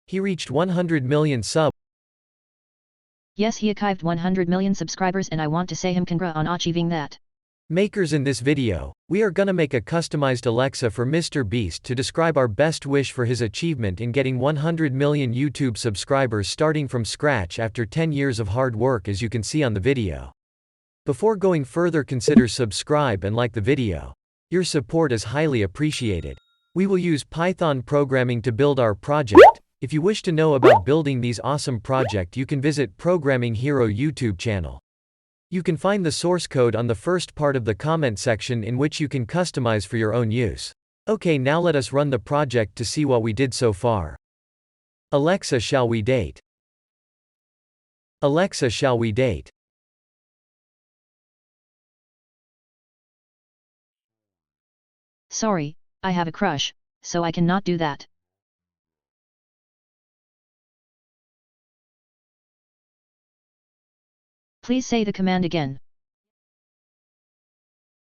He reached 100 million subs. Yes, he achieved 100 million subscribers and I want to say him congrats on achieving that. Makers, in this video, we are gonna make a customized Alexa for MrBeast to describe our best wish for his achievement in getting 100 million YouTube subscribers starting from scratch after 10 years of hard work, as you can see on the video. Before going further, consider subscribe and like the video. Your support is highly appreciated. We will use Python programming to build our project. If you wish to know about building these awesome project, you can visit Programming Hero YouTube channel. You can find the source code on the first part of the comment section in which you can customize for your own use. Okay, now let us run the project to see what we did so far. Alexa, shall we date? Alexa, shall we date? Sorry, I have a crush, so I cannot do that. Please say the command again.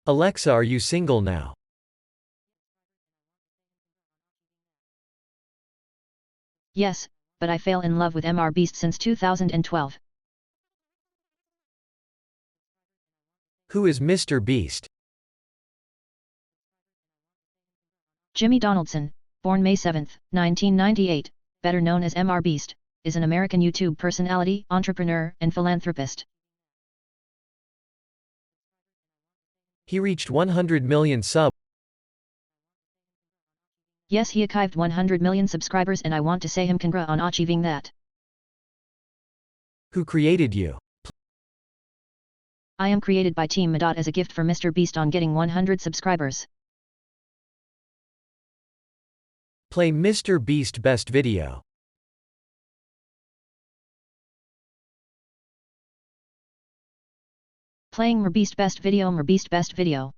Alexa, are you single now? Yes, but I fell in love with MrBeast since 2012. Who is MrBeast? Jimmy Donaldson, born May 7, 1998, better known as MrBeast, is an American YouTube personality, entrepreneur, and philanthropist. He reached 100 million subs. Yes, he achieved 100 million subscribers and I want to say him congrats on achieving that. Who created you? I am created by Team Madot as a gift for MrBeast on getting 100 subscribers. Play MrBeast best video. Playing MrBeast best video. MrBeast best video.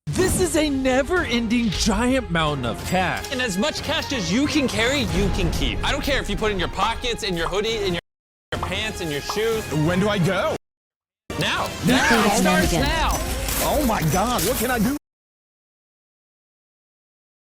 This is a never-ending giant mountain of cash. And as much cash as you can carry, you can keep. I don't care if you put it in your pockets, in your hoodie, in your pants, in your shoes. When do I go? Now! Now! It starts now! Oh my God, what can I do?